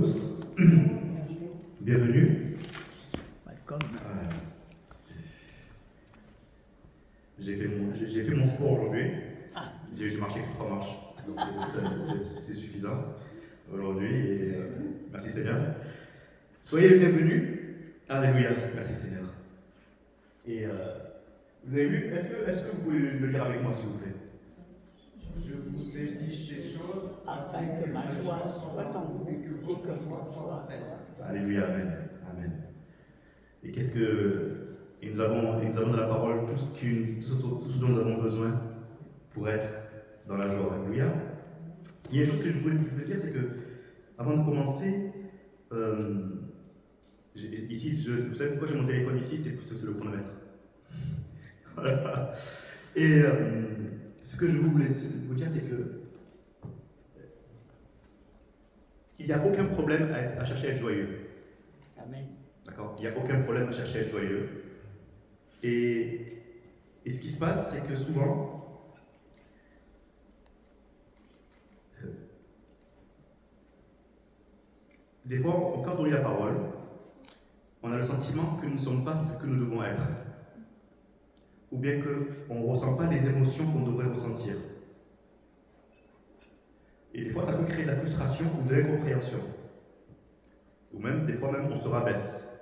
tous. Bienvenue. Welcome. J'ai fait mon sport aujourd'hui. J'ai marché 3 marches. Donc c'est suffisant aujourd'hui. Et merci Seigneur. Soyez les bienvenus. Alléluia. Merci Seigneur. Et vous avez vu, est-ce que vous pouvez le lire avec moi s'il vous plaît? Je vous ai dit ces choses Afin que ma joie soit en vous et que votre joie. Alléluia, amen. Amen. Et qu'est-ce que. Et nous avons dans la parole tout ce dont nous avons besoin pour être dans la joie. Alléluia. Il y a une chose que je voulais dire, c'est que, avant de commencer, ici, vous savez pourquoi j'ai mon téléphone ici? C'est parce que c'est le chronomètre. Voilà. Et ce que je voulais vous dire, c'est que il n'y a aucun problème à chercher à être joyeux. Amen. D'accord? Il n'y a aucun problème à chercher à être joyeux. Et ce qui se passe, c'est que souvent, des fois, quand on lit la parole, on a le sentiment que nous ne sommes pas ce que nous devons être. Ou bien qu'on ne ressent pas les émotions qu'on devrait ressentir. Et des fois, ça peut créer de la frustration ou de l'incompréhension. Ou même, des fois, même, on se rabaisse.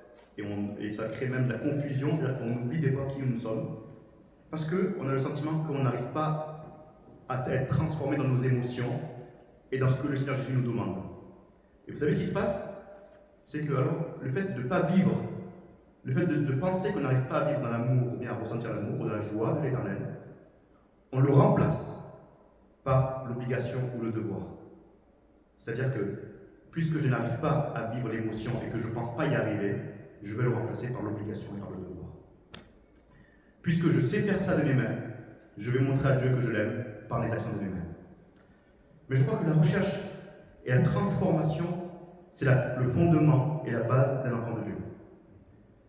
Et ça crée même de la confusion, c'est-à-dire qu'on oublie des fois qui nous sommes. Parce qu'on a le sentiment qu'on n'arrive pas à être transformé dans nos émotions et dans ce que le Seigneur Jésus nous demande. Et vous savez ce qui se passe? C'est que alors, le fait de ne pas vivre, le fait de penser qu'on n'arrive pas à vivre dans l'amour, ou bien à ressentir l'amour, ou dans la joie de l'Éternel, on le remplace par l'obligation ou le devoir. C'est-à-dire que, puisque je n'arrive pas à vivre l'émotion et que je ne pense pas y arriver, je vais le remplacer par l'obligation et par le devoir. Puisque je sais faire ça de mes mains, je vais montrer à Dieu que je l'aime par les actions de mes mains. Mais je crois que la recherche et la transformation, c'est le fondement et la base d'un enfant de Dieu.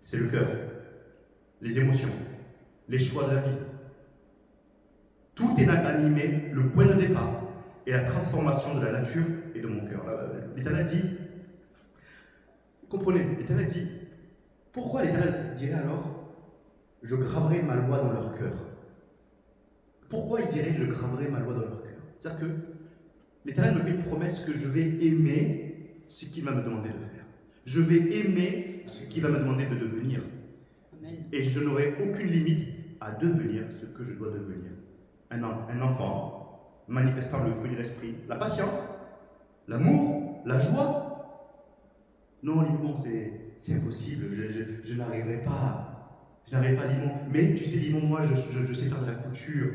C'est le cœur, les émotions, les choix de la vie. Tout est animé, le point de départ et la transformation de la nature et de mon cœur. L'Éternel dit, comprenez, l'Éternel dit, pourquoi l'Éternel dirait alors, je graverai ma loi dans leur cœur? Pourquoi il dirait, je graverai ma loi dans leur cœur? C'est-à-dire que l'Éternel me fait une promesse que je vais aimer ce qu'il va me demander de faire. Je vais aimer ce qu'il va me demander de devenir. Amen. Et je n'aurai aucune limite à devenir ce que je dois devenir. Un enfant manifestant le feu de l'esprit, la patience, l'amour, la joie. Non, Limon, c'est impossible, je n'arriverai pas. Je n'arriverai pas, Limon. Mais tu sais, Limon, moi, je sais faire de la couture,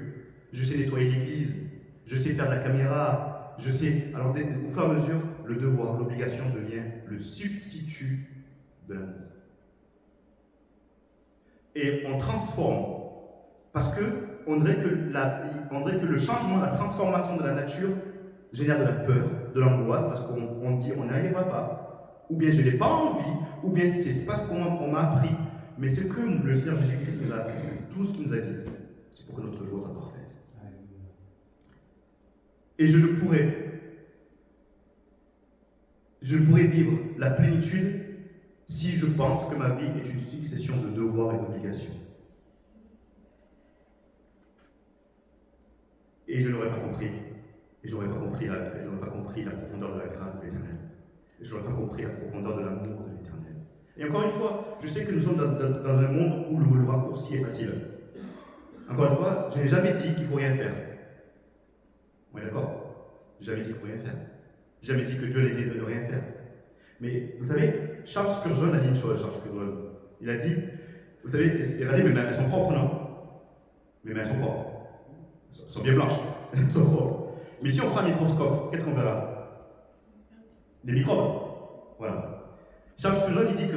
je sais nettoyer l'église, je sais faire de la caméra, je sais. Alors, au fur et à mesure, le devoir, l'obligation devient le substitut de l'amour. Et on transforme. Parce qu'on dirait que le changement, la transformation de la nature génère de la peur, de l'angoisse, parce qu'on dit on n'y arrivera pas, ou bien je n'ai pas envie, ou bien c'est pas ce qu'on m'a appris. Mais ce que le Seigneur Jésus-Christ nous a appris, tout ce qu'il nous a dit, c'est pour que notre joie soit parfaite. Et je ne pourrais vivre la plénitude si je pense que ma vie est une succession de devoirs et d'obligations. Et je n'aurais pas compris. Et je n'aurais pas compris la profondeur de la grâce de l'Éternel. Et je n'aurais pas compris la profondeur de l'amour de l'Éternel. Et encore une fois, je sais que nous sommes dans un monde où le raccourci est facile. Encore une fois, je n'ai jamais dit qu'il ne faut rien faire. On est d'accord? Je n'ai jamais dit qu'il ne faut rien faire. Je n'ai jamais dit que Dieu l'aidait de ne rien faire. Mais vous savez, Charles Spurgeon a dit une chose, Il a dit, vous savez, regardez mes mains, elles sont propres, non? Mes mains sont propres. Elles sont bien blanches. Elles sont propres. Mais si on prend un microscope, qu'est-ce qu'on verra? Des microbes. Voilà. Charles Spurgeon, il dit que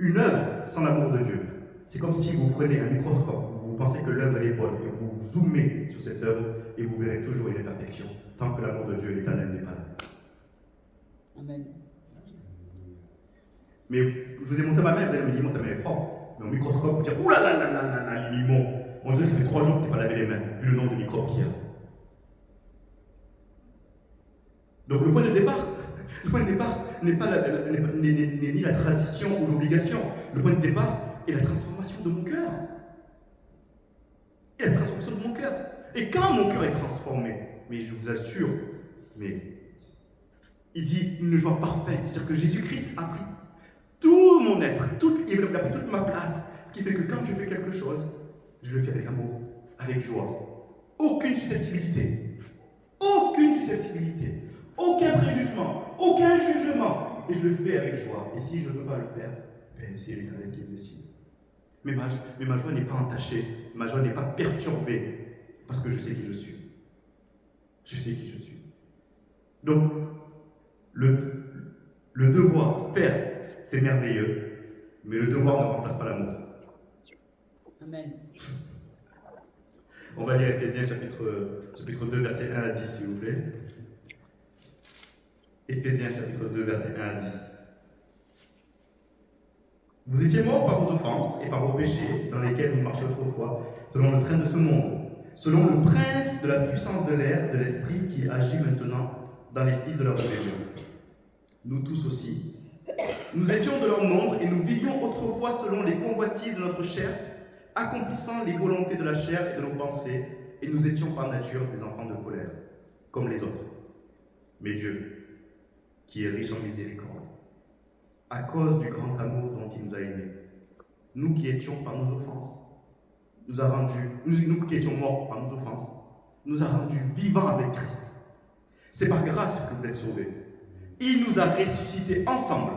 une œuvre sans l'amour de Dieu, c'est comme si vous prenez un microscope, vous pensez que l'œuvre est bonne, et vous zoomez sur cette œuvre, et vous verrez toujours une imperfection, tant que l'amour de Dieu, l'Éternel, n'est pas là. Amen. Mais je vous ai montré ma main, vous allez me dire, ta main est propre. Mais au microscope, vous dites, ouh là là là là là là, les limons. On dirait que ça fait 3 jours que tu n'as pas lavé les mains, vu le nombre de microbes qu'il y a. Donc le point de départ, Le point de départ n'est ni la tradition ou l'obligation. Le point de départ est la transformation de mon cœur. Et la transformation de mon cœur. Et quand mon cœur est transformé, mais je vous assure, mais il dit une joie parfaite, c'est-à-dire que Jésus-Christ a pris tout mon être, il a pris toute ma place, ce qui fait que quand je fais quelque chose, je le fais avec amour, avec joie. Aucune susceptibilité, aucun préjugement, aucun jugement, et je le fais avec joie. Et si je ne peux pas le faire, c'est l'Éternel qui me décide. Mais ma joie n'est pas entachée, ma joie n'est pas perturbée, parce que je sais qui je suis. Je sais qui je suis. Donc, le devoir faire, c'est merveilleux, mais le devoir ne remplace pas l'amour. Amen. On va lire Éphésiens chapitre 2, versets 1 à 10, s'il vous plaît. Éphésiens chapitre 2, versets 1 à 10. Vous étiez morts par vos offenses et par vos péchés dans lesquels vous marchiez autrefois, selon le train de ce monde, selon le prince de la puissance de l'air, de l'esprit qui agit maintenant dans les fils de leur rébellion. Nous tous aussi. Nous étions de leur nombre et nous vivions autrefois selon les convoitises de notre chair, accomplissant les volontés de la chair et de nos pensées, et nous étions par nature des enfants de colère, comme les autres. Mais Dieu, qui est riche en miséricorde, à cause du grand amour dont il nous a aimés, nous qui étions par nos offenses, nous qui étions morts par nos offenses, nous a rendus vivants avec Christ. C'est par grâce que vous êtes sauvés. Il nous a ressuscités ensemble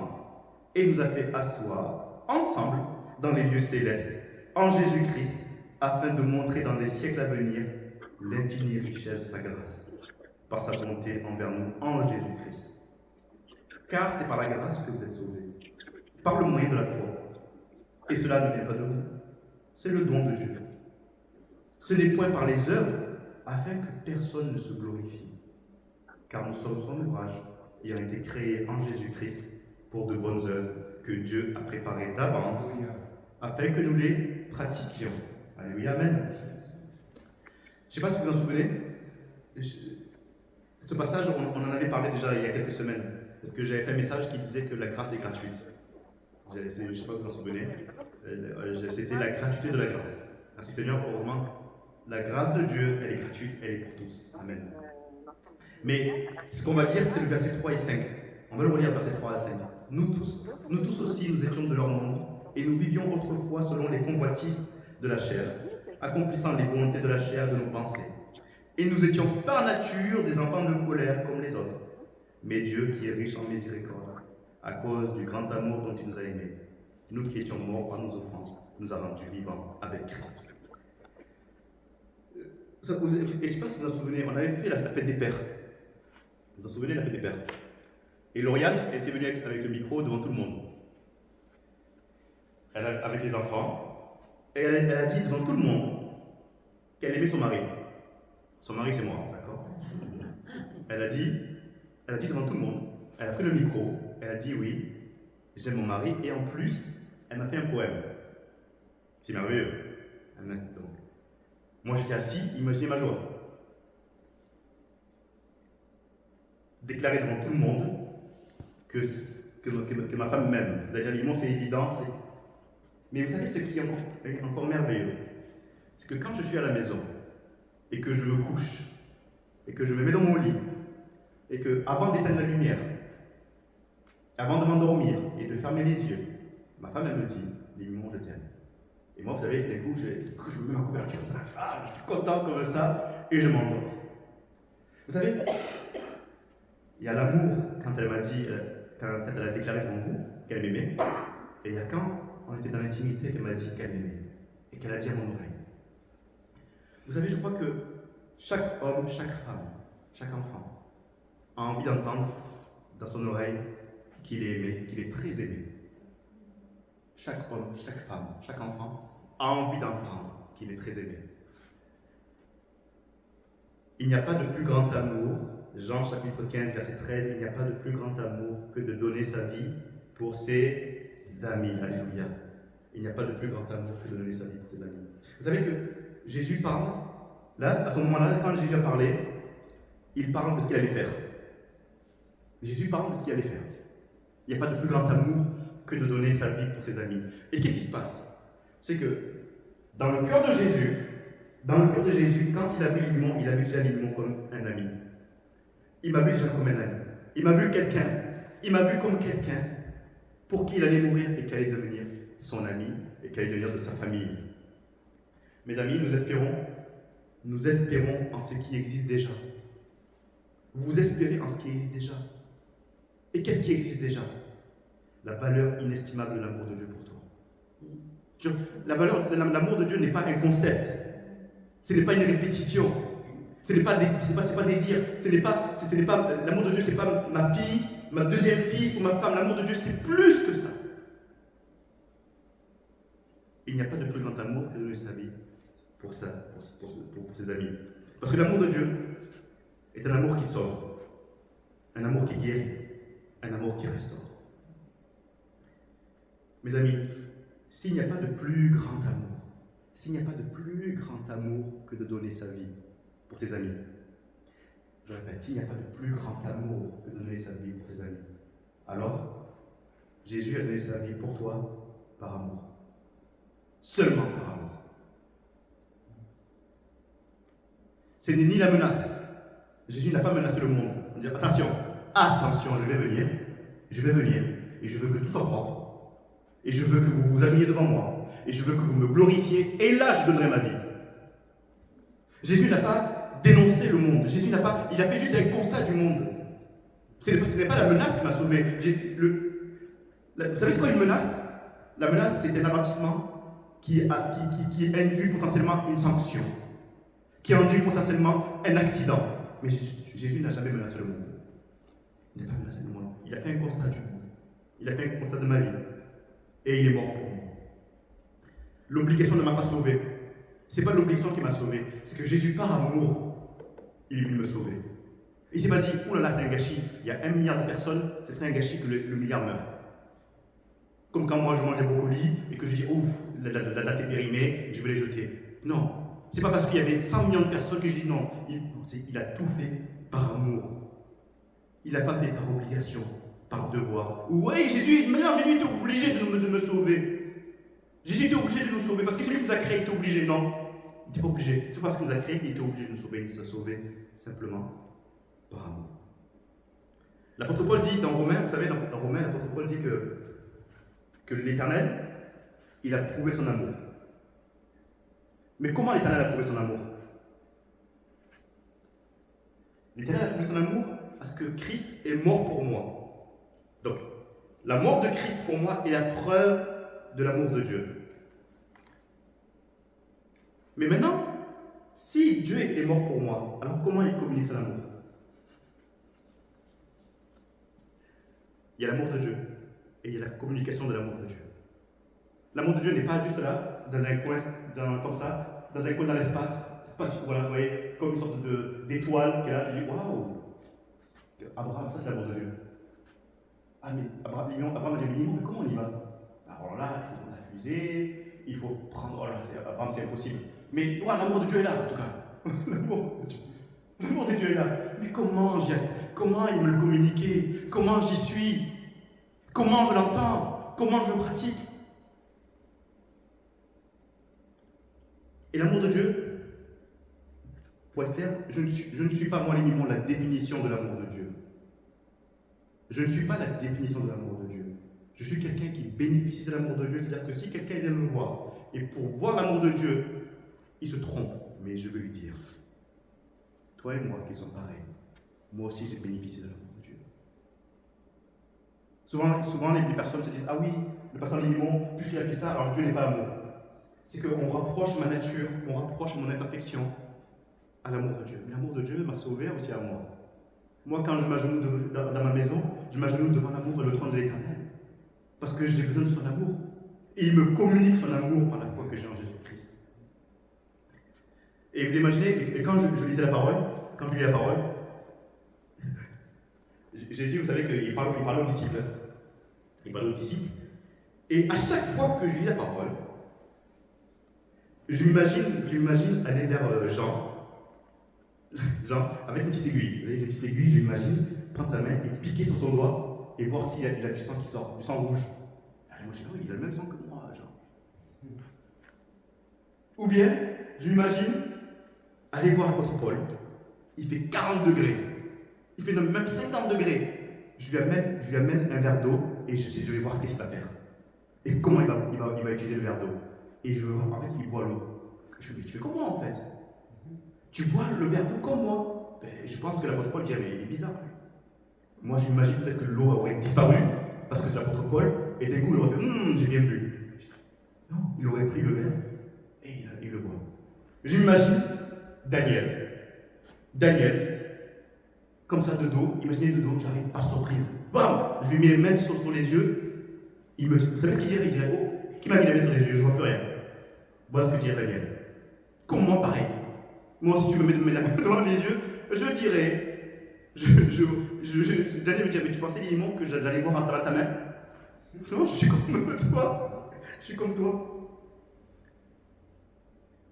et nous a fait asseoir ensemble dans les lieux célestes, en Jésus-Christ, afin de montrer dans les siècles à venir l'infinie richesse de sa grâce, par sa bonté envers nous en Jésus-Christ. Car c'est par la grâce que vous êtes sauvés, par le moyen de la foi. Et cela ne vient pas de vous, c'est le don de Dieu. Ce n'est point par les œuvres, afin que personne ne se glorifie. Car nous sommes son ouvrage, ayant été créés en Jésus-Christ pour de bonnes œuvres que Dieu a préparées d'avance, afin que nous les pratiquions. Alléluia, amen. Je ne sais pas si vous vous en souvenez, ce passage, on en avait parlé déjà il y a quelques semaines, parce que j'avais fait un message qui disait que la grâce est gratuite. Je ne sais pas si vous vous en souvenez, c'était la gratuité de la grâce. Merci Seigneur, heureusement, la grâce de Dieu, elle est gratuite, elle est pour tous. Amen. Mais ce qu'on va lire, c'est le verset 3 et 5. On va le relire, verset 3 et 5. Nous tous aussi, nous étions de leur nombre, et nous vivions autrefois selon les convoitises de la chair, accomplissant les volontés de la chair et de nos pensées. Et nous étions par nature des enfants de colère comme les autres. Mais Dieu, qui est riche en miséricorde, à cause du grand amour dont il nous a aimés, nous qui étions morts par nos offenses, nous a rendus vivants avec Christ. Et je ne sais pas si vous vous en souvenez, on avait fait la fête des pères. Vous vous en souvenez, la fête des pères? Et Lauriane était venue avec le micro devant tout le monde. Avec les enfants. Et elle a dit devant tout le monde qu'elle aimait son mari. Son mari, c'est moi, d'accord? Elle a dit devant tout le monde, elle a pris le micro, elle a dit oui, j'aime mon mari, et en plus, elle m'a fait un poème. C'est merveilleux. Donc, moi j'étais assis, imaginez ma joie. Déclarer devant tout le monde que ma femme m'aime. C'est-à-dire, c'est évident. Mais vous savez ce qui est encore merveilleux, c'est que quand je suis à la maison, et que je me couche, et que je me mets dans mon lit, et que avant d'éteindre la lumière, avant de m'endormir et de fermer les yeux, ma femme elle me dit, Limon, je t'aime. Et moi, vous savez, d'un coup, je me mets ma couverture, je suis content comme ça, et je m'endors. Vous savez, il y a l'amour quand elle m'a dit, quand elle a déclaré devant vous qu'elle m'aimait, et il y a quand on était dans l'intimité qu'elle m'a dit qu'elle m'aimait, et qu'elle a dit à mon oreille. Vous savez, je crois que chaque homme, chaque femme, chaque enfant a envie d'entendre dans son oreille qu'il est aimé, qu'il est très aimé. Chaque homme, chaque femme, chaque enfant a envie d'entendre qu'il est très aimé. Il n'y a pas de plus grand amour, Jean chapitre 15, verset 13, il n'y a pas de plus grand amour que de donner sa vie pour ses amis. Alléluia. Il n'y a pas de plus grand amour que de donner sa vie pour ses amis. Vous savez que Jésus parle, là, à ce moment-là, quand Jésus a parlé, il parle de ce qu'il allait faire. Jésus parle de ce qu'il allait faire. Il n'y a pas de plus grand amour que de donner sa vie pour ses amis. Et qu'est-ce qui se passe? C'est que dans le cœur de Jésus, quand il a vu Limon, il a vu déjà Limon comme un ami. Il m'a vu déjà comme un ami. Il m'a vu comme quelqu'un pour qui il allait mourir et qui allait devenir son ami et qui allait devenir de sa famille. Mes amis, nous espérons en ce qui existe déjà. Vous espérez en ce qui existe déjà. Et qu'est-ce qui existe déjà? La valeur inestimable de l'amour de Dieu pour toi. L'amour de Dieu n'est pas un concept. Ce n'est pas une répétition. Ce n'est pas des dires. L'amour de Dieu, ce n'est pas ma fille, ma deuxième fille ou ma femme. L'amour de Dieu, c'est plus que ça. Il n'y a pas de plus grand amour que de donner sa vie pour ses amis. Parce que l'amour de Dieu est un amour qui sauve, un amour qui guérit, un amour qui restaure. Mes amis, s'il n'y a pas de plus grand amour que de donner sa vie pour ses amis, je répète, s'il n'y a pas de plus grand amour que de donner sa vie pour ses amis, alors Jésus a donné sa vie pour toi par amour. Seulement par amour. Ce n'est ni la menace. Jésus n'a pas menacé le monde. On dit attention, je vais venir, et je veux que tout soit propre, et je veux que vous vous agenouillez devant moi, et je veux que vous me glorifiez, et là je donnerai ma vie. Jésus n'a pas dénoncé le monde. Il a fait juste un constat du monde. Ce n'est pas la menace qui m'a sauvé. Vous savez ce qu'est une menace? La menace, c'est un avertissement qui induit potentiellement une sanction, qui induit potentiellement un accident. Mais Jésus n'a jamais menacé le monde. Il n'a pas menacé le monde. Il a fait un constat du monde. Il a fait un constat de ma vie. Et il est mort pour moi. L'obligation ne m'a pas sauvé. Ce n'est pas l'obligation qui m'a sauvé. C'est que Jésus, par amour, il est venu me sauver. Il ne s'est pas dit, oh là là, c'est un gâchis. Il y a 1 milliard de personnes, ce serait un gâchis que le milliard meurt. Comme quand moi je mange des brocolis et que je dis, oh, la date est périmée, je vais les jeter. Non. C'est pas parce qu'il y avait 100 millions de personnes que je dis non. Il a tout fait par amour. Il n'a pas fait par obligation, par devoir. Oui, Jésus était obligé de me sauver. Jésus était obligé de nous sauver parce que celui qui nous a créé était obligé. Non, il n'était pas obligé. C'est parce qu'il nous a créé qu'il était obligé de nous sauver. Il nous a sauvés simplement par amour. L'apôtre Paul dit dans Romains, vous savez, dans Romains, l'apôtre Paul dit que l'Éternel, il a prouvé son amour. Mais comment l'Éternel a prouvé son amour? L'Éternel a prouvé son amour parce que Christ est mort pour moi. Donc, la mort de Christ pour moi est la preuve de l'amour de Dieu. Mais maintenant, si Dieu est mort pour moi, alors comment il communique son amour? Il y a l'amour de Dieu et il y a la communication de l'amour de Dieu. L'amour de Dieu n'est pas juste là, dans un coin, comme ça, dans un coin dans l'espace. Voilà, vous voyez, comme une sorte d'étoile qui est là, tu dis waouh, Abraham, ça c'est l'amour de Dieu. Ah, mais Abraham a dit, mais comment on y va? Alors là, il faut prendre la fusée, il faut prendre. Oh là, Abraham, c'est impossible. Mais voilà, l'amour de Dieu est là, en tout cas. L'amour de Dieu est là. Mais comment il me le communiquait? Comment j'y suis? Comment je l'entends? Comment je le pratique? Et l'amour de Dieu, pour être clair, je ne suis pas moi uniquement la définition de l'amour de Dieu. Je ne suis pas la définition de l'amour de Dieu. Je suis quelqu'un qui bénéficie de l'amour de Dieu. C'est-à-dire que si quelqu'un vient me voir, et pour voir l'amour de Dieu, il se trompe. Mais je vais lui dire, toi et moi qui sommes pareils, moi aussi j'ai bénéficié de l'amour de Dieu. Souvent les personnes se disent, ah oui, le pasteur Limon, puisqu'il a fait ça, alors Dieu n'est pas amour. C'est qu'on rapproche ma nature, on rapproche mon imperfection à l'amour de Dieu. Mais l'amour de Dieu m'a sauvé aussi à moi. Moi, quand je m'agenouille dans ma maison, je m'agenouille devant l'amour et le trône de l'Éternel. Parce que j'ai besoin de son amour. Et il me communique son amour par la foi que j'ai en Jésus-Christ. Et vous imaginez, et quand je lisais la parole, Jésus, vous savez qu'il parle aux disciples. Il parle aux disciples. Et à chaque fois que je lis la parole, je m'imagine aller vers Jean, avec une petite aiguille. Vous voyez, une petite aiguille, je m'imagine prendre sa main et piquer sur son doigt et voir s'il a du sang qui sort, du sang rouge. Et moi je dis, oui, il a le même sang que moi, genre. Ou bien, je m'imagine aller voir l'apôtre Paul, il fait 40 degrés, il fait même 50 degrés. Je lui amène un verre d'eau et je vais voir ce qu'il va faire. Et comment il va utiliser le verre d'eau. Et je veux voir, en fait, il boit l'eau. Je lui dis, tu fais comme moi en fait. Tu bois le verre d'eau comme moi. Ben, je pense que l'apôtre Paul dirait, mais il est bizarre. Moi, j'imagine peut-être que l'eau aurait disparu parce que c'est l'apôtre Paul, et d'un coup, il aurait fait, j'ai bien bu. Non, il aurait pris le verre et il le boit. J'imagine Daniel, comme ça de dos, imaginez de dos, j'arrive par surprise. Bam! Je lui mets les mains sur les yeux. Vous savez ce qu'il dirait? Il dirait, oh, qui m'a mis la main sur les yeux? Je vois plus rien. Voilà ce que dirait Daniel. Comme moi, pareil. Moi, si tu me mets la main devant les yeux, je dirais. Daniel me dit, mais tu pensais Limon que j'allais voir à travers ta main? Non, je suis comme toi. Je suis comme toi.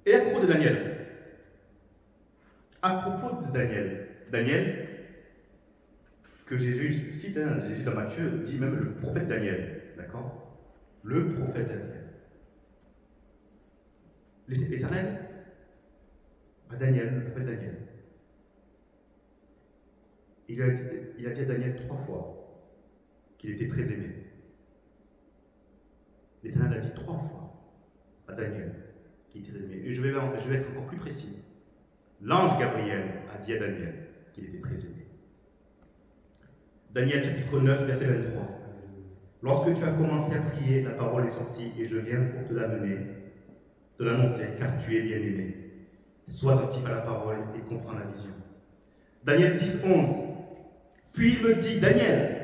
Et à propos de Daniel, que Jésus cite, Jésus dans Matthieu dit même le prophète Daniel, d'accord? Le prophète Daniel. L'Éternel à Daniel, le prophète Daniel. Il a dit à Daniel 3 fois qu'il était très aimé. L'Éternel a dit 3 fois à Daniel qu'il était très aimé. Et je vais être encore plus précis. L'ange Gabriel a dit à Daniel qu'il était très aimé. Daniel chapitre 9, verset 23. Lorsque tu as commencé à prier, la parole est sortie et je viens pour te l'amener, te l'annoncer, car tu es bien aimé. Sois attentif à la parole et comprends la vision. Daniel 10, 11. Puis il me dit, Daniel,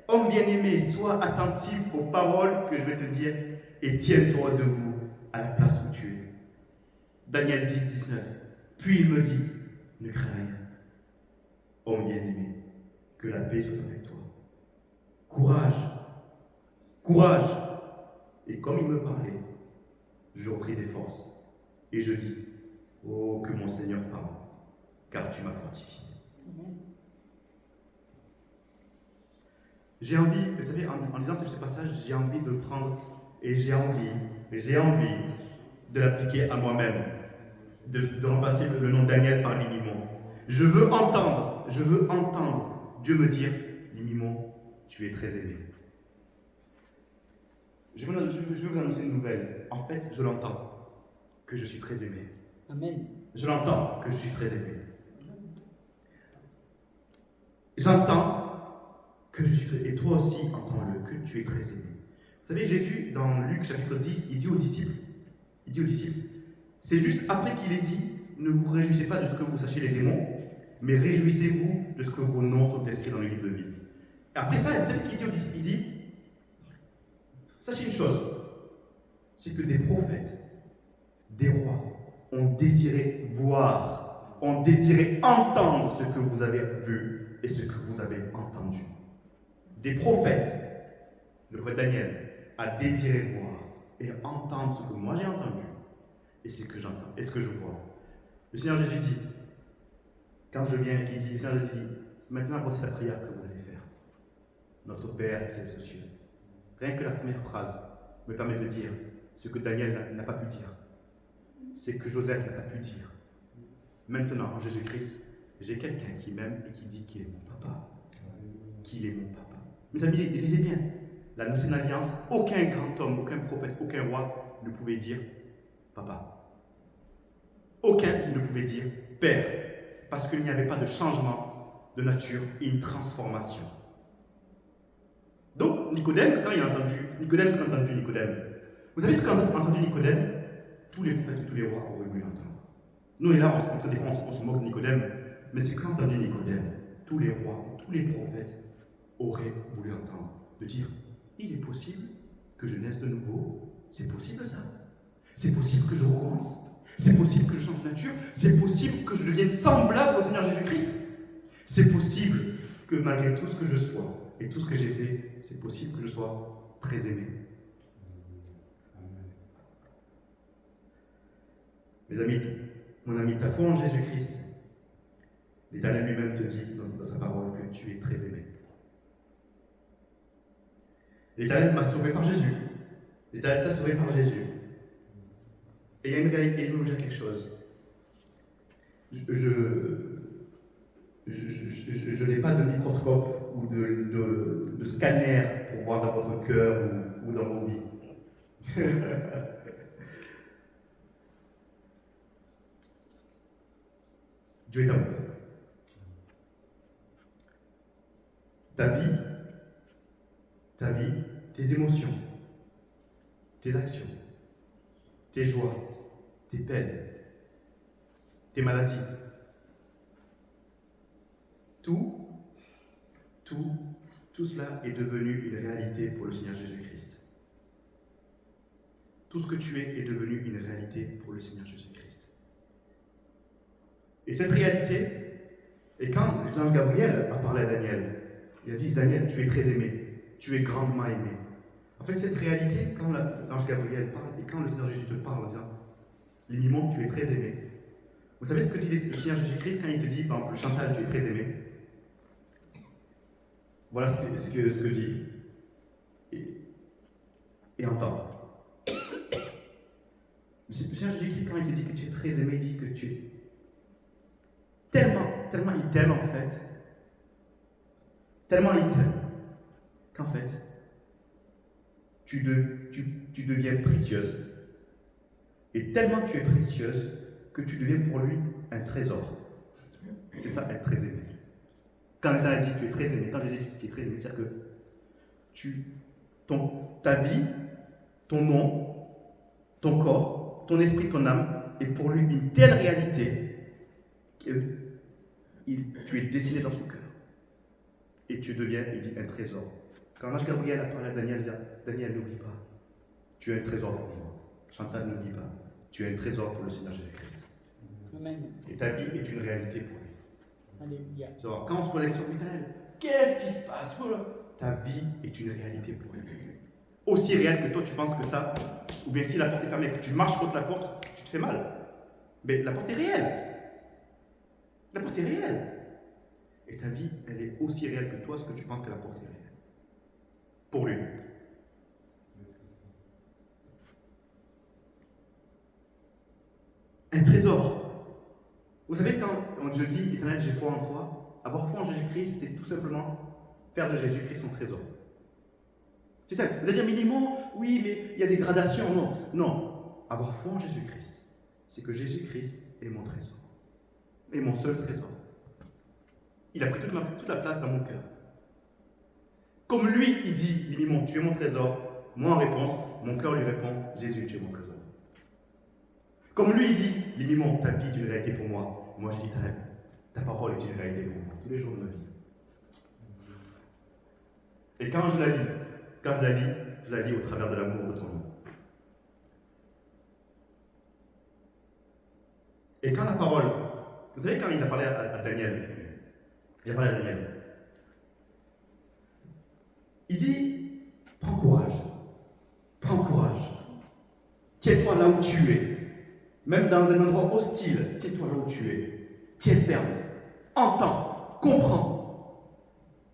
homme bien-aimé, sois attentif aux paroles que je vais te dire et tiens-toi debout à la place où tu es. Daniel 10, 19. Puis il me dit, ne crains rien, homme bien-aimé, que la paix soit avec toi. Courage. Et comme il me parlait, je repris des forces et je dis, oh, que mon Seigneur parle, car tu m'as fortifié. J'ai envie, vous savez, en lisant ce passage, j'ai envie de le prendre et j'ai envie de l'appliquer à moi-même, de remplacer le nom Daniel par Limimon. Je veux entendre Dieu me dire, Limimon, tu es très aimé. Je veux vous annoncer une nouvelle. En fait, je l'entends, que je suis très aimé. Amen. Je l'entends, que je suis très aimé. J'entends que je suis très aimé. Et toi aussi, entends-le, que tu es très aimé. Vous savez, Jésus, dans Luc chapitre 10, il dit aux disciples, c'est juste après qu'il ait dit, ne vous réjouissez pas de ce que vous sachez les démons, mais réjouissez-vous de ce que vos noms sont inscrits dans le livre de vie. Et après ça, peut-être qu'il dit aux disciples, il dit, sachez une chose, c'est que des prophètes, des rois, ont désiré voir, ont désiré entendre ce que vous avez vu et ce que vous avez entendu. Des prophètes, le prophète Daniel, a désiré voir et entendre ce que moi j'ai entendu et ce que j'entends et ce que je vois. Le Seigneur Jésus dit, quand je viens, le Seigneur Jésus dit, maintenant voici la prière que vous allez faire. Notre Père qui est aux cieux. Rien que la première phrase me permet de dire ce que Daniel n'a pas pu dire. C'est que Joseph n'a pas pu dire. Maintenant, en Jésus-Christ, j'ai quelqu'un qui m'aime et qui dit qu'il est mon papa. Qu'il est mon papa. Mes amis, lisez bien. La Nouvelle Alliance, aucun grand homme, aucun prophète, aucun roi ne pouvait dire papa. Aucun ne pouvait dire père. Parce qu'il n'y avait pas de changement de nature et une transformation. Donc, Nicodème, quand il a entendu, Nicodème. Vous savez ce qu'a entendu Nicodème? Tous les prophètes et tous les rois auraient voulu l'entendre. Nous, et là, on se moque de Nicodème, mais c'est quand entendu Nicodème, tous les rois et tous les prophètes auraient voulu entendre. De dire, il est possible que je naisse de nouveau. C'est possible ça. C'est possible que je recommence. C'est possible que je change de nature. C'est possible que je devienne semblable au Seigneur Jésus-Christ. C'est possible que malgré tout ce que je sois et tout ce que j'ai fait, c'est possible que je sois très aimé. Mes amis, mon ami, ta foi en Jésus-Christ L'Éternel lui-même te dit dans sa parole que tu es très aimé. L'Éternel m'a sauvé par Jésus. L'Éternel t'a sauvé par Jésus. Et il y a une réalité, et je vais vous dire quelque chose. Je n'ai pas de microscope ou de scanner pour voir dans votre cœur ou dans vos vies. Dieu est amour. Ta vie, tes émotions, tes actions, tes joies, tes peines, tes maladies, tout cela est devenu une réalité pour le Seigneur Jésus-Christ. Tout ce que tu es devenu une réalité pour le Seigneur Jésus-Christ. Et cette réalité, et quand l'ange Gabriel a parlé à Daniel, il a dit, Daniel, tu es très aimé, tu es grandement aimé. En fait, cette réalité, quand l'ange Gabriel parle, et quand le Seigneur Jésus te parle en disant, Limimon, tu es très aimé. Vous savez ce que dit le Seigneur Jésus-Christ quand il te dit, par exemple, Chantal, tu es très aimé. Voilà ce que dit. Et entend. Le Seigneur Jésus-Christ, quand il te dit que tu es très aimé, il dit que tu es tellement il t'aime en fait, tellement il t'aime, qu'en fait, tu deviens précieuse. Et tellement tu es précieuse que tu deviens pour lui un trésor. C'est ça, être très aimé. Quand les gens a dit que tu es très aimé, quand Jésus dit ce qui est très aimé, c'est-à-dire que ta vie, ton nom, ton corps, ton esprit, ton âme, est pour lui une telle réalité que tu es dessiné dans son cœur. Et tu deviens, il dit, un trésor. Quand l'ange Gabriel a parlé à Daniel, il dit, Daniel, n'oublie pas, tu es un trésor pour moi. Chantal, n'oublie pas, tu es un trésor pour le Seigneur Jésus-Christ. Amen. Et ta vie est une réalité pour lui. Alléluia. Alors, quand on se connecte sur l'Éternel, qu'est-ce qui se passe? Voilà. Ta vie est une réalité pour lui. Aussi réelle que toi tu penses que ça, ou bien si la porte est fermée, que tu marches contre la porte, tu te fais mal. Mais la porte est réelle. La porte est réelle. Et ta vie, elle est aussi réelle que toi, ce que tu penses que la porte est réelle. Pour lui. Un trésor. Vous savez, quand je dis, Éternel, j'ai foi en toi, avoir foi en Jésus-Christ, c'est tout simplement faire de Jésus-Christ son trésor. C'est ça. Vous allez dire, minimum, oui, mais il y a des gradations. Non, non. Avoir foi en Jésus-Christ, c'est que Jésus-Christ est mon trésor. Et mon seul trésor. Il a pris toute la place dans mon cœur. Comme lui, il dit, minimum, tu es mon trésor. Moi, en réponse, mon cœur lui répond, Jésus, tu es mon trésor. Comme lui, il dit, minimum, ta vie est une réalité pour moi. Moi, je dis, ta parole est une réalité pour moi, tous les jours de ma vie. Et quand je la lis au travers de l'amour de ton nom. Et quand la parole, vous savez, quand il a parlé à Daniel, il dit, prends courage, tiens-toi là où tu es, même dans un endroit hostile, tiens-toi là où tu es, tiens ferme, entends, comprends.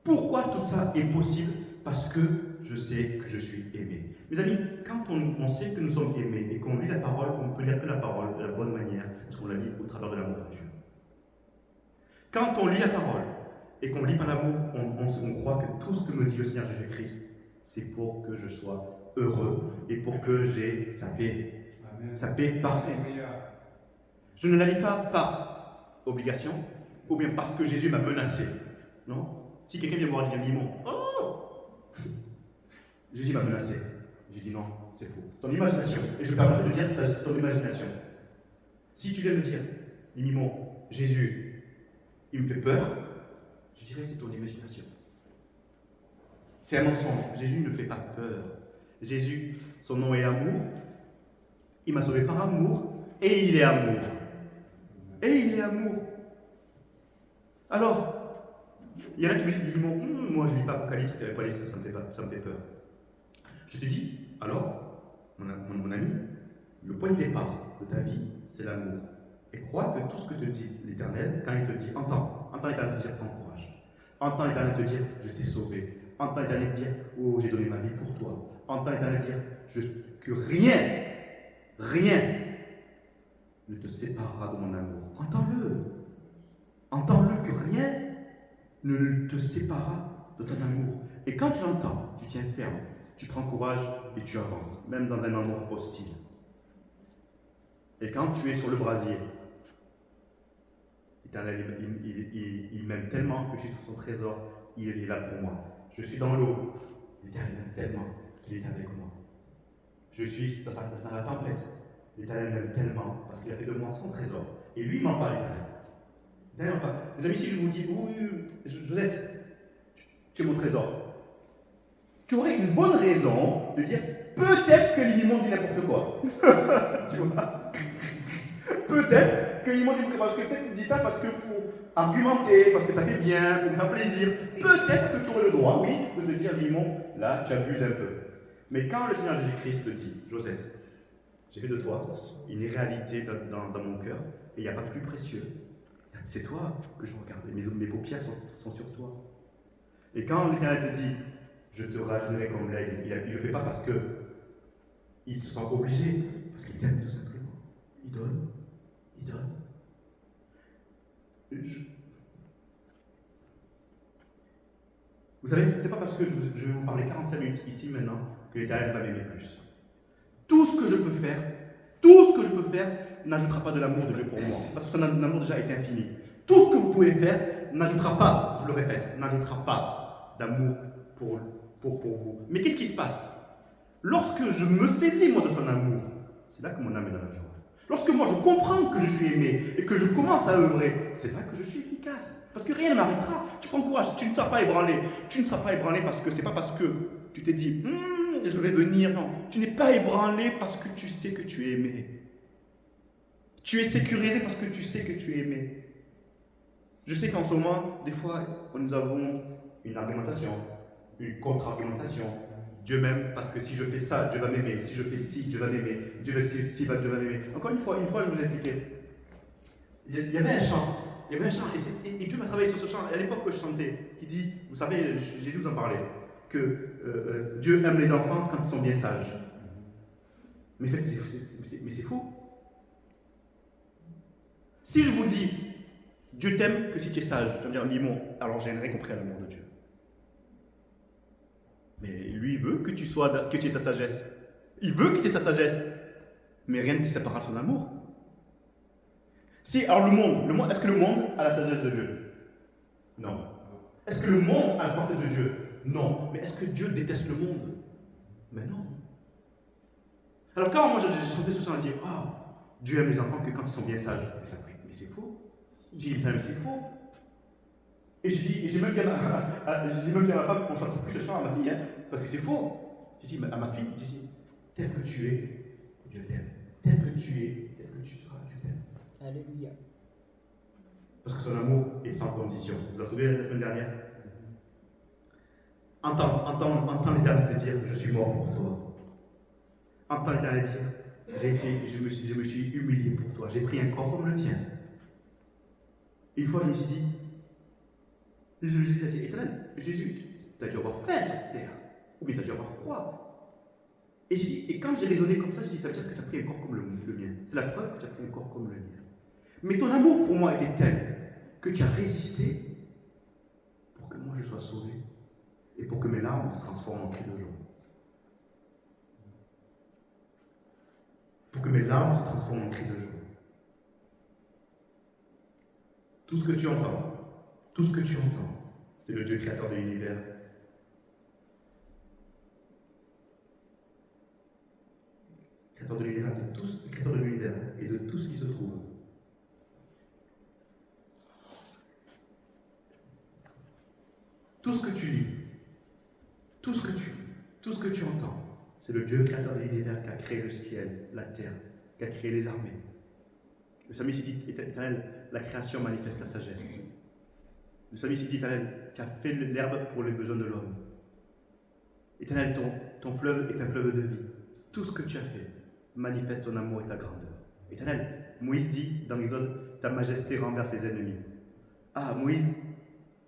Pourquoi tout ça est possible? Parce que je sais que je suis aimé. Mes amis, quand on sait que nous sommes aimés et qu'on lit la parole, on peut lire que la parole de la bonne manière, parce qu'on la lit au travers de l'amour de Dieu. Quand on lit la parole et qu'on lit par l'amour, on croit que tout ce que me dit le Seigneur Jésus-Christ, c'est pour que je sois heureux et pour que j'ai sa paix. Amen. Sa paix parfaite. Je ne la lis pas par obligation ou bien parce que Jésus m'a menacé. Non? Si quelqu'un vient me voir et dire Mimon, Jésus m'a menacé. Je dis non, c'est faux. C'est ton imagination. Et je permettrai de dire c'est ton imagination. Si tu viens me dire, Mimon, Jésus, il me fait peur, je dirais c'est ton imagination. C'est un mensonge. Jésus ne fait pas peur. Jésus, son nom est amour. Il m'a sauvé par amour. Et il est amour. Et il est amour. Alors, il y en a qui me disent, moi je ne lis pas Apocalypse, Apocalypse, ça me fait peur. Je te dis, alors, mon ami, le point de départ de ta vie, c'est l'amour. Et crois que tout ce que te dit l'Éternel, quand il te dit, entends, Entends l'Éternel te dire, prends courage. Entends l'Éternel te dire, je t'ai sauvé. Entends l'Éternel te dire, oh, j'ai donné ma vie pour toi. Entends l'Éternel te dire que rien ne te séparera de mon amour. Entends-le. Entends-le que rien ne te séparera de ton amour. Et quand tu l'entends, tu tiens ferme, tu prends courage et tu avances, même dans un endroit hostile. Et quand tu es sur le brasier, l'Éternel, il m'aime tellement que je suis son trésor, il est là pour moi. Je suis dans l'eau, l'Éternel m'aime tellement qu'il est avec moi. Je suis dans la tempête, l'Éternel m'aime tellement parce qu'il a fait de moi son trésor. Et lui, il m'en parle, l'Éternel. Les amis, si je vous dis, oui, Josette, tu es mon trésor, tu aurais une bonne raison de dire peut-être que l'immonde dit n'importe quoi. Tu vois? Peut-être que l'immonde dit parce que peut-être tu dis ça parce que pour argumenter, parce que ça fait bien, pour me faire plaisir. Peut-être que tu aurais le droit, oui, de te dire l'immonde, là, tu abuses un peu. Mais quand le Seigneur Jésus-Christ te dit, Josette, j'ai fait de toi une réalité dans mon cœur, et il n'y a pas plus précieux. C'est toi que je regarde, et mes paupières sont sur toi. Et quand l'Éternel te dit, je te rajeunirai comme l'aigle, il ne le fait pas parce qu'il se sent obligé, parce qu'il t'aime tout simplement. Il donne. Vous savez, ce n'est pas parce que je vais vous parler 45 minutes ici maintenant que l'Éternel va m'aimer plus. Tout ce que je peux faire n'ajoutera pas de l'amour de Dieu pour moi, parce que son amour déjà est infini. Tout ce que vous pouvez faire n'ajoutera pas, je le répète, n'ajoutera pas d'amour pour vous. Mais qu'est-ce qui se passe? Lorsque je me saisis, moi, de son amour, c'est là que mon âme est dans la joie. Lorsque moi, je comprends que je suis aimé et que je commence à œuvrer, c'est là que je suis efficace. Parce que rien ne m'arrêtera. Tu prends courage, tu ne seras pas ébranlé. Tu ne seras pas ébranlé parce que c'est pas parce que tu t'es dit, je vais venir. Non, tu n'es pas ébranlé parce que tu sais que tu es aimé. Tu es sécurisé parce que tu sais que tu es aimé. Je sais qu'en ce moment, des fois, nous avons une argumentation, une contre-argumentation. Dieu m'aime parce que si je fais ça, Dieu va m'aimer. Si je fais ci, Dieu va m'aimer. Dieu va m'aimer. Encore une fois, je vous ai expliqué. Il y avait un chant. Et Dieu m'a travaillé sur ce chant. À l'époque que je chantais, qui dit, vous savez, j'ai dû vous en parler, que Dieu aime les enfants quand ils sont bien sages. Mais en fait, c'est faux. Si je vous dis, Dieu t'aime que si tu es sage, tu vas me dire, Limon, alors j'ai rien compris à l'amour de Dieu. Mais lui, il veut que tu aies sa sagesse. Il veut que tu aies sa sagesse. Mais rien ne te séparera de son amour. Si, alors le monde, est-ce que le monde a la sagesse de Dieu? Non. Est-ce que le monde a la pensée de Dieu? Non. Mais est-ce que Dieu déteste le monde? Mais non. Alors quand moi j'ai chanté ce chant, je dis, Dieu aime les enfants que quand ils sont bien sages. Mais c'est faux. Je dis, mais c'est faux. Et j'ai même dit à ma femme, on ne chante plus ce chant à ma fille, parce que c'est faux. J'ai dit à ma fille, tel que tu es, Dieu t'aime. Tel que tu es, tel que tu seras, Dieu t'aime. Alléluia. Parce que son amour est sans condition. Vous vous souvenez la semaine dernière? Entends l'Éternel te dire, je suis mort pour toi. Entends l'Éternel dire, je me suis humilié pour toi. J'ai pris un corps comme le tien. Une fois, je me suis dit, Éternel, Jésus, tu as dû avoir faim sur cette terre, ou bien tu as dû avoir froid. Et quand j'ai raisonné comme ça, je dis, ça veut dire que tu as pris un corps comme le mien. C'est la preuve que tu as pris un corps comme le mien. Mais ton amour pour moi était tel que tu as résisté pour que moi je sois sauvé et pour que mes larmes se transforment en cris de joie. Pour que mes larmes se transforment en cris de joie. Tout ce que tu entends, c'est le Dieu créateur de l'univers. Créateur de l'univers, créateur de l'univers et de tout ce qui se trouve. Tout ce que tu lis, tout ce que tu entends, c'est le Dieu créateur de l'univers qui a créé le ciel, la terre, qui a créé les armées. Le psalmiste dit, Éternel, la création manifeste ta sagesse. Le psalmiste dit, Éternel, tu as fait l'herbe pour les besoins de l'homme. Éternel, ton fleuve est un fleuve de vie. Tout ce que tu as fait manifeste ton amour et ta grandeur. Éternel, Moïse dit dans l'Exode, ta majesté renverse les ennemis. Ah, Moïse,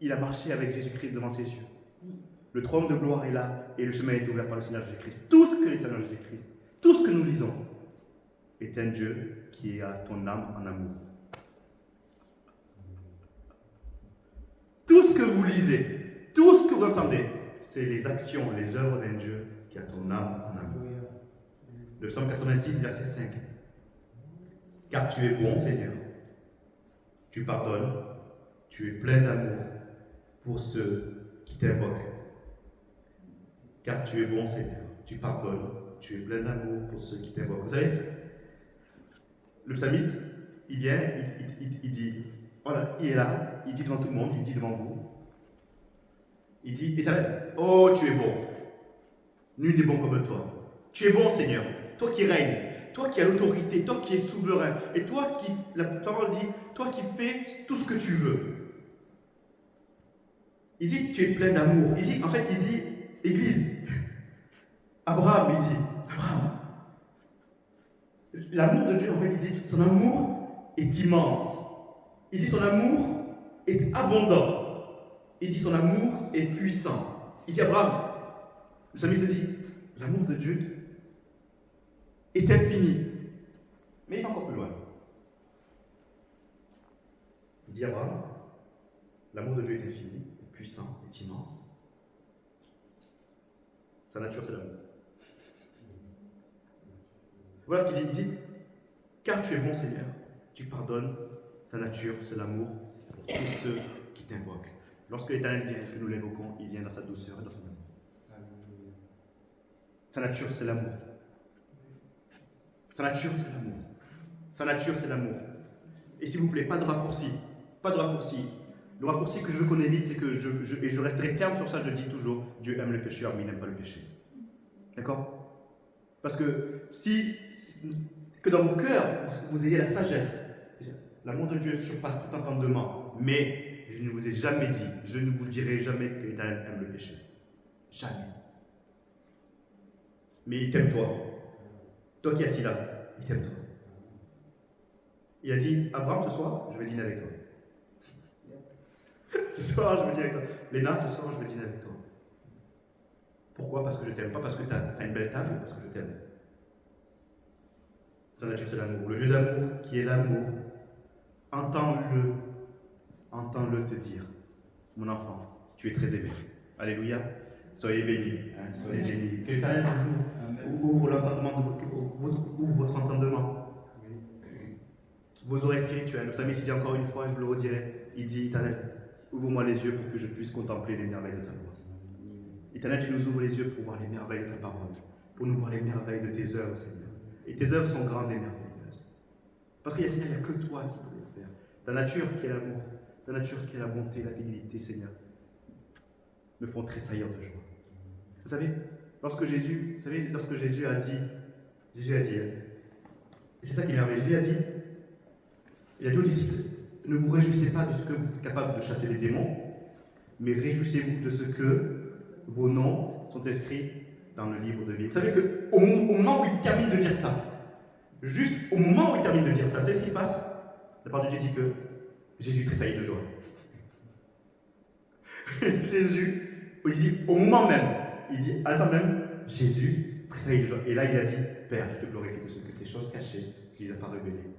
il a marché avec Jésus-Christ devant ses yeux. Le trône de gloire est là et le chemin est ouvert par le Seigneur Jésus-Christ. Tout ce que l'Éternel Jésus-Christ, tout ce que nous lisons, est un Dieu qui a ton âme en amour. Tout ce que vous lisez, tout ce que vous entendez, c'est les actions, les œuvres d'un Dieu qui a ton âme en amour. Le psaume 86, verset 5. Car tu es bon, Seigneur. Tu pardonnes, tu es plein d'amour pour ceux qui t'invoquent. Car tu es bon, Seigneur. Tu pardonnes, tu es plein d'amour pour ceux qui t'invoquent. Vous savez, le psalmiste, il vient, il dit, voilà, il est là, il dit devant tout le monde, il dit devant vous, il dit, Éternel, oh, tu es bon. Nul n'est bon comme toi. Tu es bon, Seigneur. Toi qui règnes, toi qui as l'autorité, toi qui es souverain, et toi qui, la parole dit, toi qui fais tout ce que tu veux. Il dit, tu es plein d'amour. Il dit, en fait, il dit, Église, Abraham, il dit, Abraham, l'amour de Dieu, en fait, il dit, son amour est immense. Il dit, son amour est abondant. Il dit, son amour est puissant. Il dit, Abraham, le psalmiste dit, l'amour de Dieu est infini. Mais il va encore plus loin. Il dit, Abraham, l'amour de Dieu est infini, est puissant, est immense. Sa nature, c'est l'amour. Voilà ce qu'il dit. Il dit, car tu es bon, Seigneur, tu pardonnes, ta nature, c'est l'amour pour tous ceux qui t'invoquent. Lorsque l'Éternel vient, que nous l'invoquons, il vient dans sa douceur et dans son amour. Sa nature, c'est l'amour. Sa nature, c'est l'amour. Sa nature, c'est l'amour. Et s'il vous plaît, pas de raccourci. Pas de raccourci. Le raccourci que je veux qu'on évite, c'est que je resterai ferme sur ça, je dis toujours, Dieu aime le pécheur, mais il n'aime pas le péché. D'accord? Parce que que dans vos cœurs, vous ayez la sagesse. L'amour de Dieu surpasse tout entendement. Mais je ne vous ai jamais dit, je ne vous dirai jamais que l'Éternel aime le péché. Jamais. Mais il t'aime toi. Toi qui es assis là, il t'aime toi. Il a dit, Abraham, ce soir, je vais dîner avec toi. Ce soir, je vais dîner avec toi. Léna, ce soir, je vais dîner avec toi. Pourquoi? Parce que je t'aime. Pas parce que tu as une belle table, parce que je t'aime. Sa nature, c'est l'amour. Le Dieu d'amour, qui est l'amour, entends-le te dire, mon enfant, tu es très aimé. Alléluia. Soyez bénis. Hein, soyez bénis. Que l'Éternel vous ouvre l'entendement, ouvre votre entendement. Vos oreilles spirituelles. Le psalmiste dit encore une fois, je vous le redirai. Il dit, Éternel, ouvre-moi les yeux pour que je puisse contempler les merveilles de ta loi. Éternel, tu nous ouvres les yeux pour voir les merveilles de ta parole, pour nous voir les merveilles de tes œuvres, Seigneur. Et tes œuvres sont grandes et merveilleuses. Parce qu'il y a, Seigneur, il n'y a que toi qui peux le faire. Ta nature qui est l'amour, ta nature qui est la bonté, la fidélité, Seigneur, me font tressaillir de joie. Vous savez, lorsque Jésus a dit, hein, et c'est ça qui est merveilleux, Jésus a dit, il a dit aux disciples, ne vous réjouissez pas de ce que vous êtes capable de chasser les démons, mais réjouissez-vous de ce que vos noms sont inscrits dans le livre de vie. Vous savez qu'au moment où il termine de dire ça, juste au moment où il termine de dire ça, vous savez ce qui se passe? La parole de Dieu dit que Jésus tressaillit de joie. Jésus, il dit au moment même, il dit à ça même, Jésus tressaillit de joie. Et là il a dit, Père, je te glorifie de ce que ces choses cachées, tu les as pas révélées.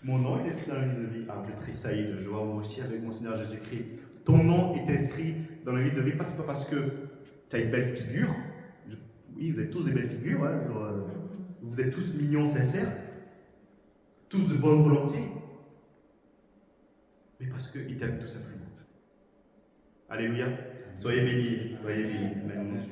Mon nom est inscrit dans le livre de vie. Ah, je tressaillis de joie, moi aussi avec mon Seigneur Jésus-Christ. Ton nom est inscrit dans le livre de vie, pas parce que tu as une belle figure. Oui, vous êtes tous des belles figures, hein, vous êtes tous mignons, sincères, tous de bonne volonté, mais parce qu'il t'aime tout simplement. Alléluia. Soyez bénis, soyez bénis. Amen.